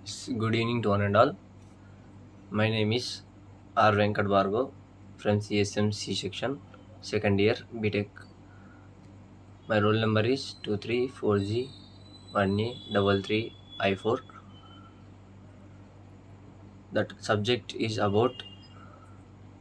Good evening to one and all. My name is R. Venkat Bhargav from CSMC section, second year BTech. My roll number is 234G1A33I4. That subject is about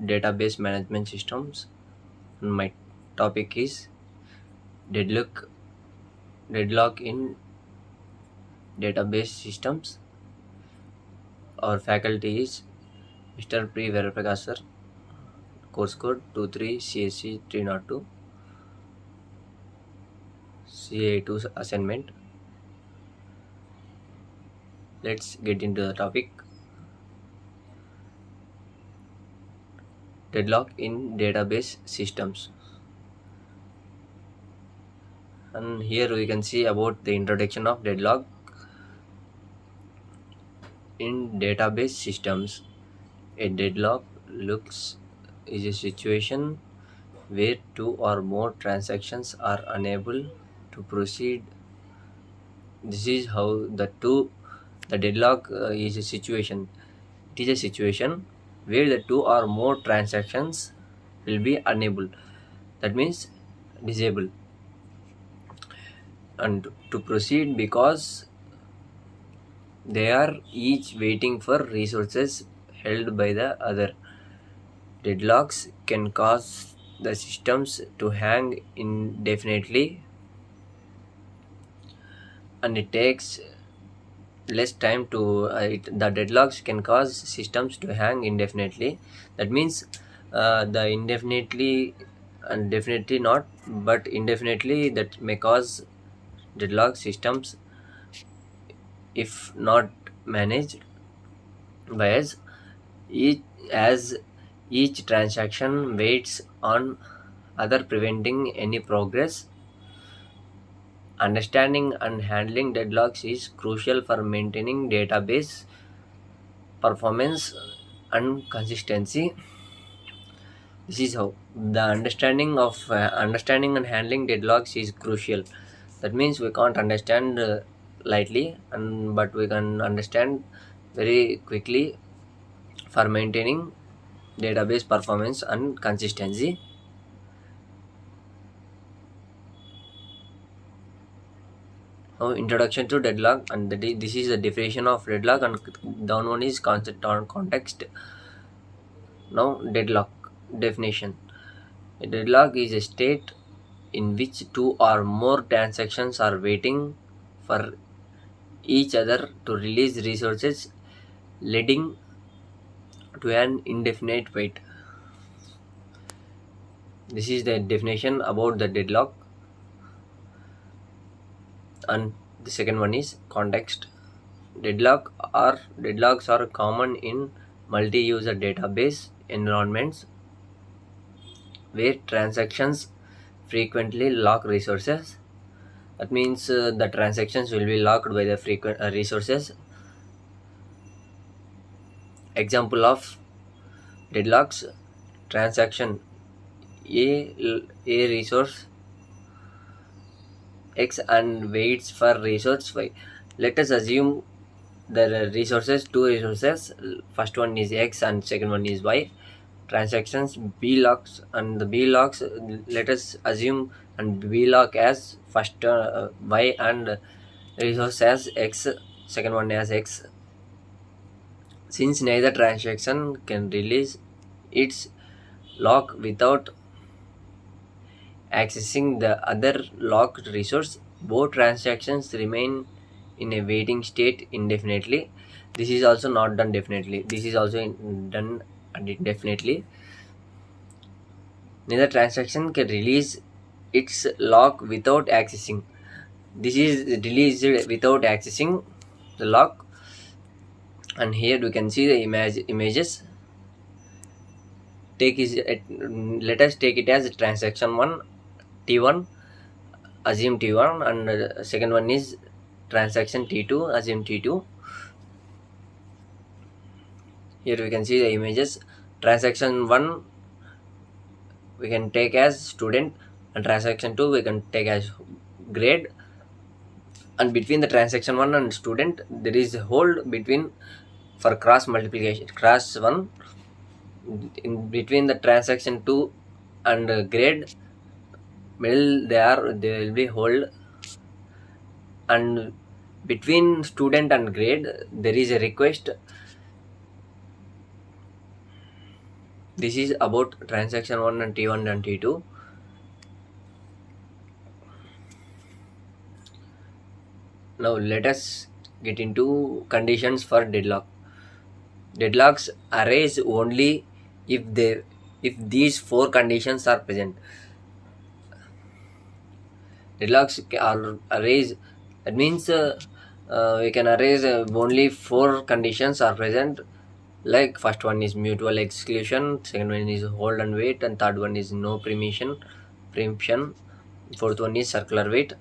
database management systems. And my topic is deadlock, deadlock in database systems. Our faculty is Mr. P. Veraprakash sir, course code 23CSC 302. CA2 assignment. Let's get into the topic. Deadlock in database systems. And here we can see about the introduction of deadlock in database systems. A deadlock is a situation where two or more transactions are unable to proceed. This is how the deadlock is a situation. It is a situation where the two or more transactions will be unable. That means disabled. And to proceed because they are each waiting for resources held by the other. Deadlocks can cause the systems to hang indefinitely, and it takes less time to the deadlocks can cause systems to hang indefinitely. That means the indefinitely and definitely not, but indefinitely that may cause deadlock systems if not managed by us. As each transaction waits on other, preventing any progress. Understanding and handling deadlocks is crucial for maintaining database performance and consistency. This is how the understanding and handling deadlocks is crucial. That means we can't understand lightly, but we can understand very quickly for maintaining database performance and consistency. Now, introduction to deadlock, and this is the definition of deadlock, and down one is concept on context. Now, deadlock definition. A deadlock is a state in which two or more transactions are waiting for each other to release resources, leading to an indefinite wait. This is the definition about the deadlock. And the second one is context. Deadlocks are common in multi-user database environments where transactions frequently lock resources. That means the transactions will be locked by the frequent resources. Example of deadlocks: transaction a resource X and waits for resource Y. Let us assume the two resources. First one is X and second one is Y. Transactions B locks, and the B locks, let us assume, and B lock as first Y and resource as X, second one as X. Since neither transaction can release its lock without accessing the other locked resource, both transactions remain in a waiting state indefinitely. This is also not done definitely. This is also done indefinitely. Neither transaction can release its lock without accessing. This is released without accessing the lock. And here we can see the images. Let us take it as transaction 1 T1, assume T1, and second one is transaction T2, assume T2. Here we can see the images. Transaction 1 we can take as student, and transaction 2 we can take as grade. and between the transaction 1 and student there is a hold between for cross multiplication cross 1 in between the transaction 2 and grade middle there will be hold, and between student and grade there is a request. This is about transaction 1 and T1 and T2. Now let us get into conditions for deadlock. Deadlocks arise only if these four conditions are present. Deadlocks are arise, that means we can arise only four conditions are present, like first one is mutual exclusion, second one is hold and wait, and third one is no preemption, fourth one is circular wait.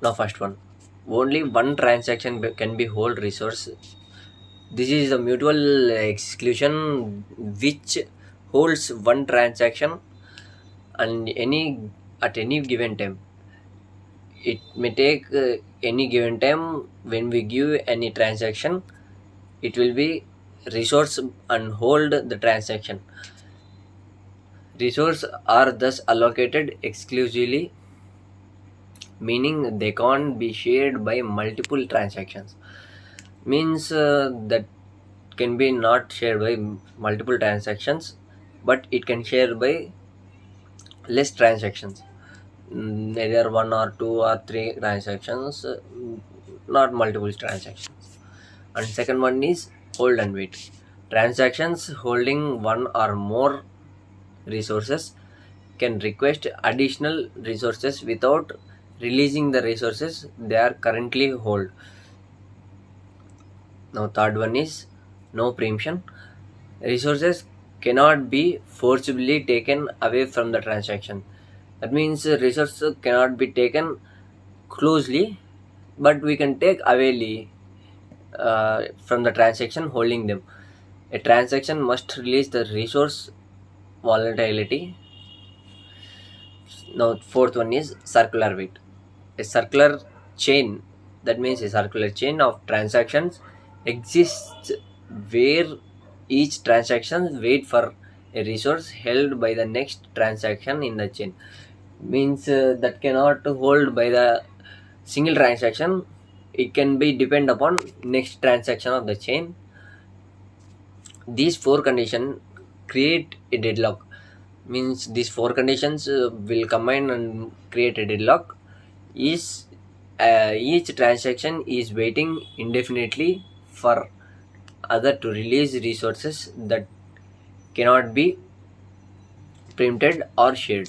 Now first one, only one transaction can be hold resource. This is the mutual exclusion which holds one transaction and at any given time. It may take any given time. When we give any transaction, it will be resource and hold the transaction. Resources are thus allocated exclusively, meaning they can't be shared by multiple transactions. Means that can be not shared by multiple transactions, but it can share by less transactions, either one or two or three transactions, not multiple transactions. And second one is hold and wait. Transactions holding one or more resources can request additional resources without releasing the resources they are currently hold. Now third one is no preemption. Resources cannot be forcibly taken away from the transaction. That means resources cannot be taken closely, but we can take away from the transaction holding them. A transaction must release the resource volatility. Now fourth one is circular wait. A circular chain, that means a circular chain of transactions exists where each transaction wait for a resource held by the next transaction in the chain. Means that cannot hold by the single transaction, it can be depend upon next transaction of the chain. These four conditions create a deadlock. Means these four conditions will combine and create a deadlock. Is each transaction is waiting indefinitely for other to release resources that cannot be preempted or shared.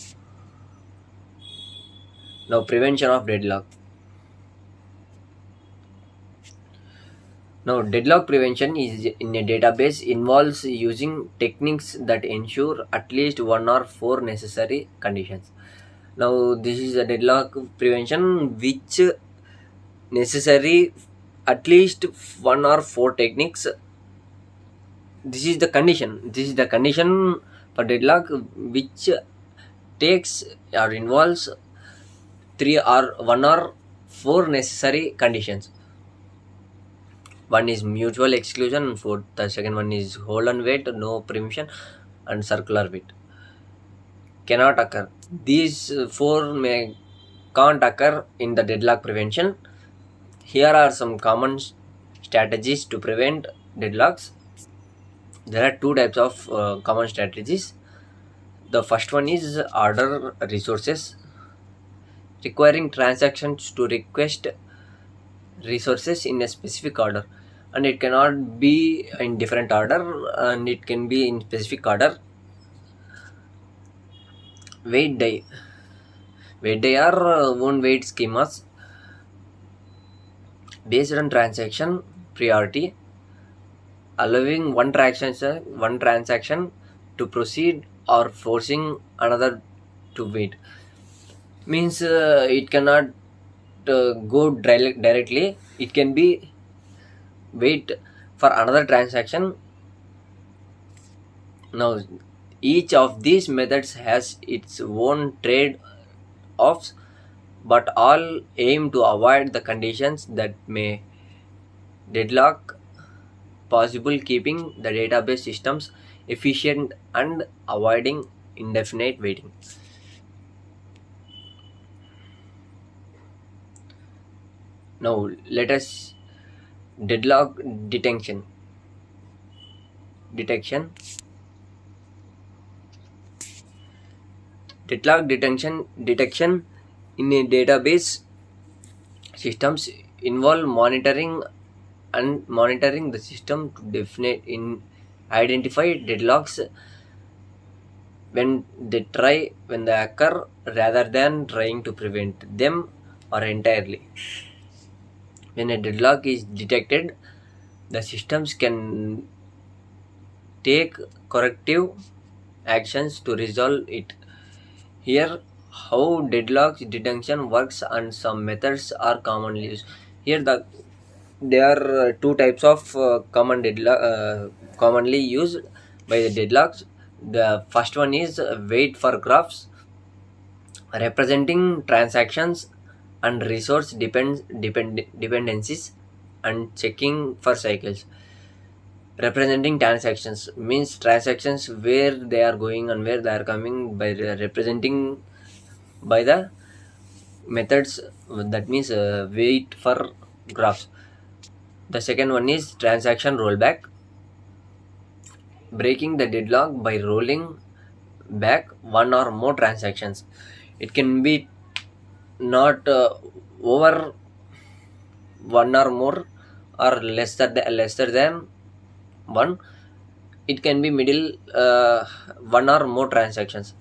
Now prevention of deadlock. Now deadlock prevention is in a database involves using techniques that ensure at least one or four necessary conditions. Now this is a deadlock prevention which necessary at least one or four techniques. This is the condition for deadlock which takes or involves three or one or four necessary conditions. One is mutual exclusion, and the second one is hold and wait, no preemption, and circular wait cannot occur. These four can't occur in the deadlock prevention. Here are some common strategies to prevent deadlocks. There are two types of common strategies. The first one is order resources, requiring transactions to request resources in a specific order, and it cannot be in different order, and it can be in specific order. Wait die are own wait schemas based on transaction priority, allowing one transaction to proceed or forcing another to wait. Means it cannot go directly, it can be wait for another transaction. Now each of these methods has its own trade offs. but all aim to avoid the conditions that may deadlock possible, keeping the database systems efficient and avoiding indefinite waiting. Now let us deadlock detection. Detection in a database systems involve monitoring the system to definite in identify deadlocks when they occur rather than trying to prevent them or entirely. When a deadlock is detected, the systems can take corrective actions to resolve it. Here, how deadlock detection works and some methods are commonly used. Here, there are two types of commonly used by the deadlocks. The first one is wait for graphs, representing transactions and resource dependencies, and checking for cycles. Representing transactions means transactions where they are going and where they are coming by representing by the methods, that means wait for graphs. The second one is transaction rollback, breaking the deadlock by rolling back one or more transactions. It can be not over one or more, or lesser than one. It can be middle one or more transactions,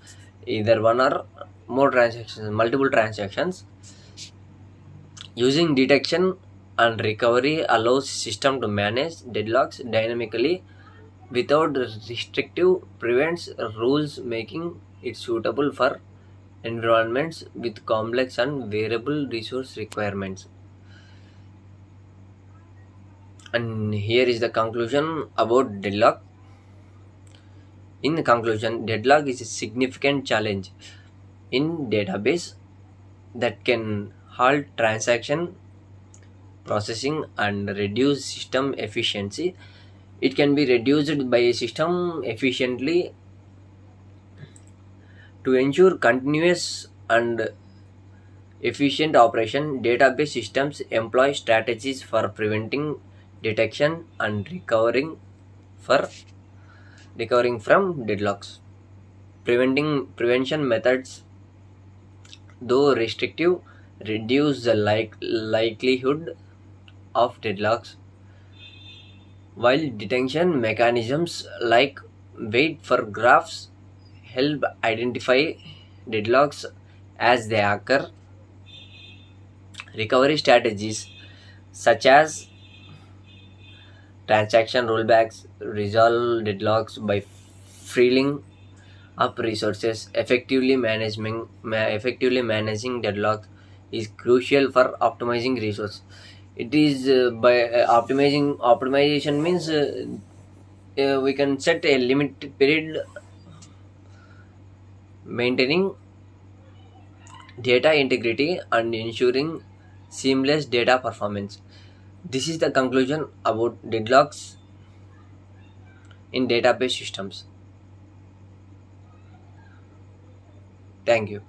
either one or more transactions, multiple transactions. Using detection and recovery allows system to manage deadlocks dynamically without restrictive prevents rules, making it suitable for environments with complex and variable resource requirements. And here is the conclusion about deadlock. In the conclusion, deadlock is a significant challenge in database that can halt transaction processing and reduce system efficiency. It can be reduced by a system efficiently to ensure continuous and efficient operation. Database systems employ strategies for preventing, detection, and recovering from deadlocks. Prevention methods, though restrictive, reduce the likelihood of deadlocks, while detection mechanisms like wait for graphs help identify deadlocks as they occur. Recovery strategies such as transaction rollbacks resolve deadlocks by freeing up resources. Effectively managing deadlocks is crucial for optimizing resource. It is by optimization means we can set a limit period, maintaining data integrity and ensuring seamless data performance. This is the conclusion about deadlocks in database systems. Thank you.